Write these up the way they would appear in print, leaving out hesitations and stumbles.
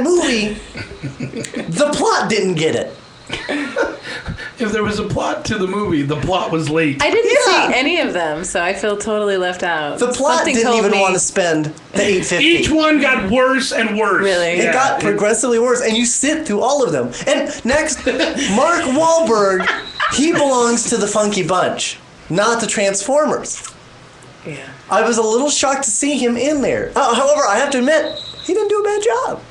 movie, the plot didn't get it. If there was a plot to the movie, the plot was late. I didn't see any of them, so I feel totally left out. The plot Something didn't told even me- want to spend the $8.50. Each one got worse and worse. Really? It got progressively worse, and you sit through all of them. And next, Mark Wahlberg, he belongs to the Funky Bunch, not the Transformers. Yeah. I was a little shocked to see him in there. However, I have to admit, he didn't do a bad job.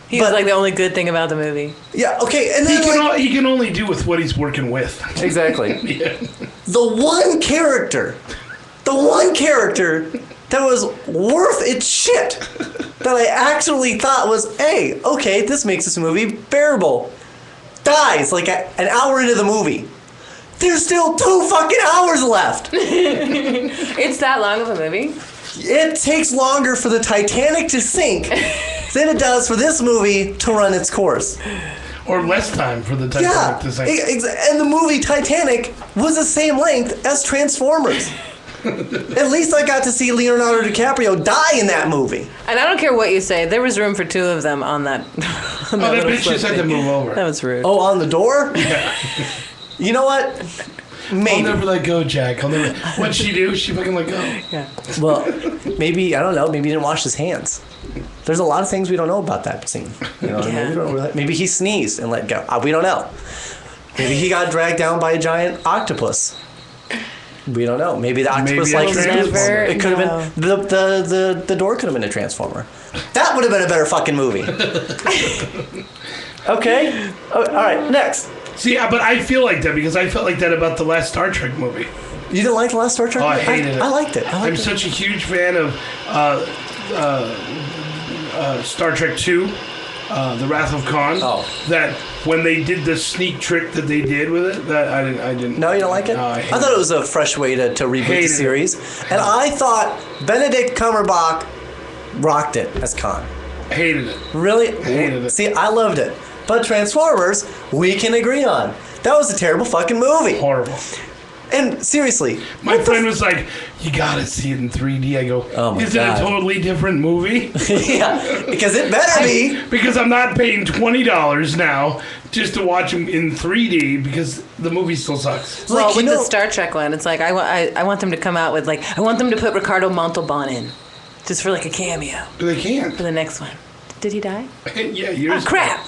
He's But- like the only good thing about the movie. Yeah, okay, and then He can only do with what he's working with. exactly. Yeah. The one character that was worth its shit, that I actually thought was, hey, okay, this makes this movie bearable, dies like an hour into the movie. There's still 2 fucking hours left. It's that long of a movie? It takes longer for the Titanic to sink than it does for this movie to run its course. Or less time for the Titanic to sink. And the movie Titanic was the same length as Transformers. At least I got to see Leonardo DiCaprio die in that movie. And I don't care what you say, there was room for 2 of them on that. On That little bitch just had to thing. move over. That was rude. Oh, on the door? Yeah. You know what? I'll Maybe. never let go, Jack. What'd she do? She fucking let go. Yeah. Well, maybe, I don't know, maybe he didn't wash his hands. There's a lot of things we don't know about that scene. You know, Yeah. maybe he sneezed and let go. We don't know. Maybe he got dragged down by a giant octopus. We don't know. Maybe the octopus Maybe a likes his transformer. It could have been the door could have been a transformer. That would have been a better fucking movie. Okay. Oh, all right. Next. See, but I feel like that because I felt like that about the last Star Trek movie. You didn't like the last Star Trek? Oh, I hated it. I liked it. I'm such a huge fan of Star Trek 2, The Wrath of Khan. Oh. That when they did the sneak trick that they did with it, that I didn't. No, you don't like it? No, I thought it was a fresh way to reboot the Hated it. series. And I thought Benedict Cumberbatch rocked it as Khan. hated it. Really? Hated it. See, I loved it. But Transformers, we can agree on. That was a terrible fucking movie. Horrible. And seriously, My friend was like, "You gotta see it in 3D." I go, Oh my "Is God. it a totally different movie?" yeah, because it better be. Because I'm not paying $20 now just to watch them in 3D because the movie still sucks. Well, Like, with you know- the Star Trek one, it's like I want them to come out with I want them to put Ricardo Montalban in, just for like a cameo They can't. for the next one. Did he die? Yeah, years. Oh crap!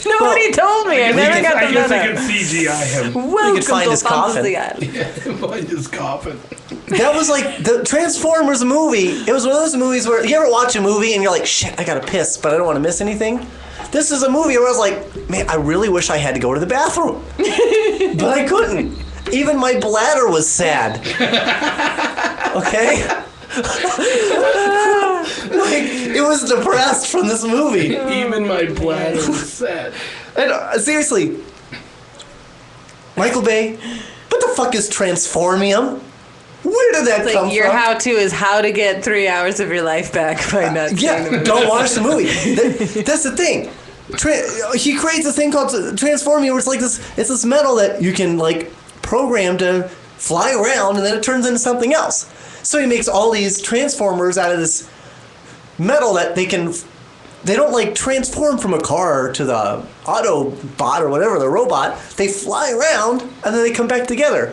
Nobody told me. I never got the I guess I memo. could CGI him. Welcome find to his coffin. Fantasy Island. Find his coffin. That was like the Transformers movie. It was one of those movies where you ever watch a movie and you're like, shit, I gotta piss, but I don't want to miss anything. This is a movie where I was like, man, I really wish I had to go to the bathroom, but I couldn't. Even my bladder was sad. Okay. Like, it was depressed from this movie. Even my bladder is sad. And seriously, Michael Bay, what the fuck is Transformium? Where did that It's come like your from? how-to is how to get 3 hours of your life back by not seeing the Yeah, movie. don't watch the movie. That's the thing. He creates a thing called Transformium, where it's like this. It's this metal that you can like program to fly around, and then it turns into something else. So he makes all these transformers out of this metal that they don't like transform from a car to the Autobot or whatever, the robot. They fly around and then they come back together.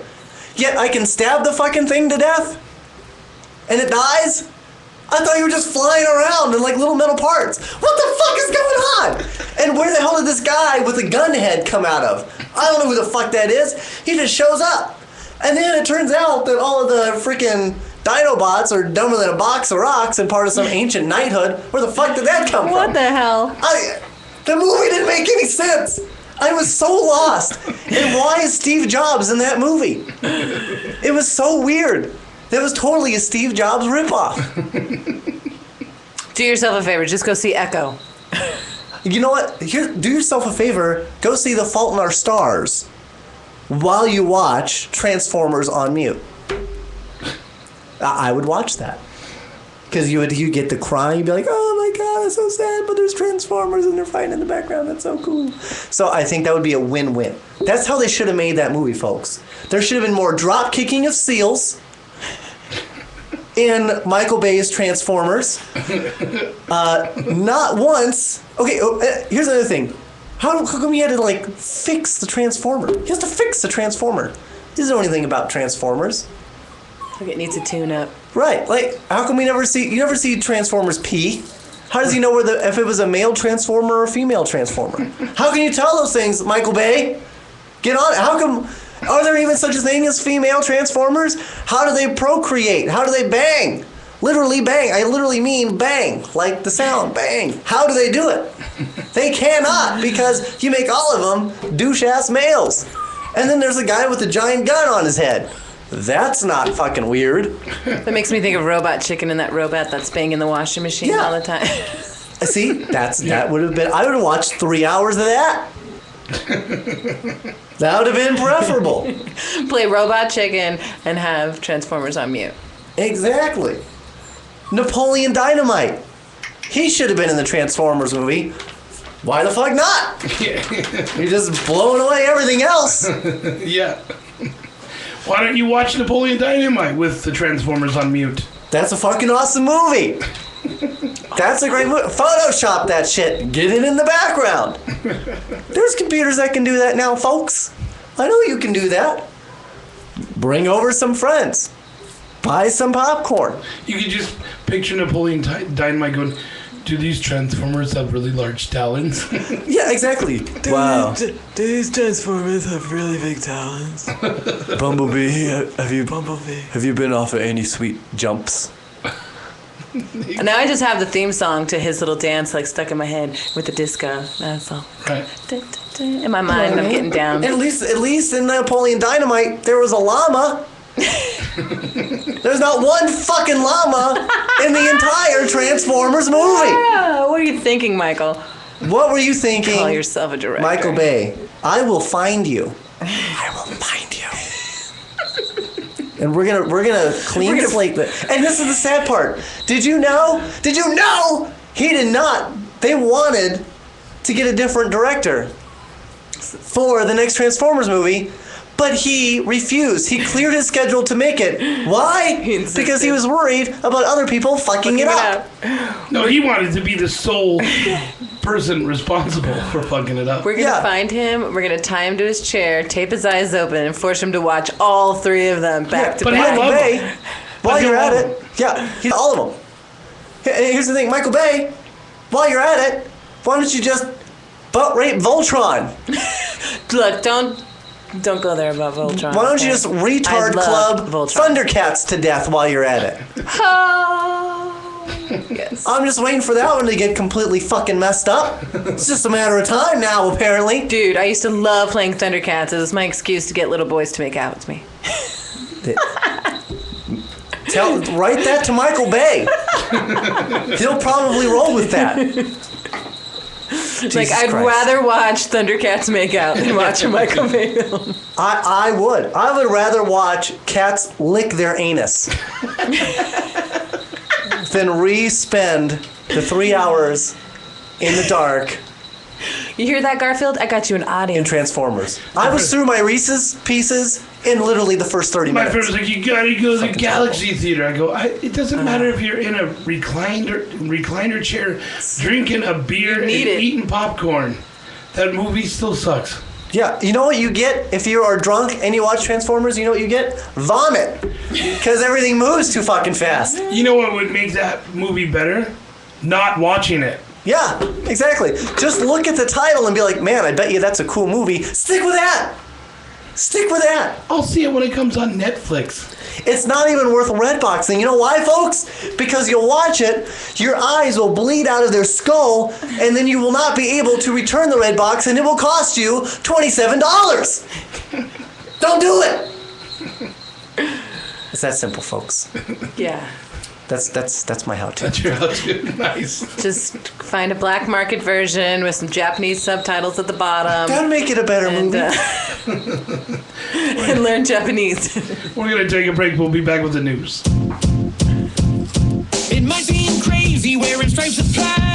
Yet I can stab the fucking thing to death and it dies? I thought you were just flying around in like little metal parts. What the fuck is going on? And where the hell did this guy with a gun head come out of? I don't know who the fuck that is. He just shows up. And then it turns out that all of the freaking Dinobots are dumber than a box of rocks and part of some ancient knighthood. Where the fuck did that come What from? the hell? The movie didn't make any sense. I was so lost. And why is Steve Jobs in that movie? It was so weird. That was totally a Steve Jobs ripoff. Do yourself a favor. Just go see Echo. You know what? Here, do yourself a favor. Go see The Fault in Our Stars while you watch Transformers on mute. I would watch that. Because you get the cry, you'd be like, oh my god, that's so sad, but there's Transformers and they're fighting in the background, that's so cool. So I think that would be a win-win. That's how they should have made that movie, folks. There should have been more drop-kicking of seals in Michael Bay's Transformers. Not once. Okay, here's another thing. How come he had to like fix the Transformer? He has to fix the Transformer. He doesn't know anything about Transformers. Like it needs a tune-up. Right. Like, how come you never see Transformers pee? How does he know if it was a male Transformer or a female Transformer? How can you tell those things, Michael Bay? Get on it. How come? Are there even such a thing as female Transformers? How do they procreate? How do they bang? Literally bang. I literally mean bang. Like the sound, bang. How do they do it? They cannot, because you make all of them douche-ass males. And then there's a guy with a giant gun on his head. That's not fucking weird. That makes me think of Robot Chicken and that robot that's banging the washing machine all the time. See, that would have been. I would have watched 3 hours of that. That would have been preferable. Play Robot Chicken and have Transformers on mute. Exactly. Napoleon Dynamite. He should have been in the Transformers movie. Why the fuck not? You're just blowing away everything else. Yeah. Why don't you watch Napoleon Dynamite with the Transformers on mute? That's a fucking awesome movie. That's a great movie. Photoshop that shit. Get it in the background. There's computers that can do that now, folks. I know you can do that. Bring over some friends. Buy some popcorn. You could just picture Napoleon Dynamite going, do these Transformers have really large talons? Yeah, exactly. Wow. Do these Transformers have really big talons? Bumblebee, have you Bumblebee. been off of any sweet jumps? And now I just have the theme song to his little dance like stuck in my head with the disco. That's all. Right. In my mind, I'm getting down. At least in Napoleon Dynamite, there was a llama. There's not one fucking llama in the entire Transformers movie. Ah, what are you thinking, Michael? What were you thinking? Call yourself a director. Michael Bay, I will find you. I will find you. And we're gonna clean slate the. And this is the sad part. Did you know? He did not. They wanted to get a different director for the next Transformers movie, but he refused. He cleared his schedule to make it. Why? Because he was worried about other people fucking it up. No, he wanted to be the sole person responsible for fucking it up. We're going to find him, we're going to tie him to his chair, tape his eyes open, and force him to watch all three of them back to but back. I love Bay, him. while you're at it, he's all of them. Here's the thing, Michael Bay, while you're at it, why don't you just butt rape Voltron? Look, don't go there about Voltron. Why don't you just retard club Thundercats to death while you're at it? Yes. I'm just waiting for that one to get completely fucking messed up. It's just a matter of time now, apparently. Dude, I used to love playing Thundercats. It was my excuse to get little boys to make out with me. Write that to Michael Bay. He'll probably roll with that. Like, I'd rather watch Thundercats make out than watch a Michael Bay film. I would. I would rather watch cats lick their anus than re-spend the 3 hours in the dark You hear that, Garfield? I got you an in audience. Transformers. I was through my Reese's Pieces in literally the first 30 My minutes. friend was like, you gotta go to the Fucking Galaxy Theater. I go, it doesn't matter if you're in a recliner chair, drinking a beer and need it. eating popcorn. That movie still sucks. Yeah, you know what you get if you are drunk and you watch Transformers? You know what you get? Vomit. Because everything moves too fucking fast. You know what would make that movie better? Not watching it. Yeah, exactly. Just look at the title and be like, man, I bet you that's a cool movie. Stick with that. Stick with that. I'll see it when it comes on Netflix. It's not even worth redboxing. You know why, folks? Because you'll watch it, your eyes will bleed out of their skull, and then you will not be able to return the red box, and it will cost you $27. Don't do it. It's that simple, folks. Yeah. That's my how-to. That's your how-to. Nice. Just find a black market version with some Japanese subtitles at the bottom. Gotta make it a better movie. And learn Japanese. We're gonna take a break. We'll be back with the news. It might seem crazy wearing stripes of pride.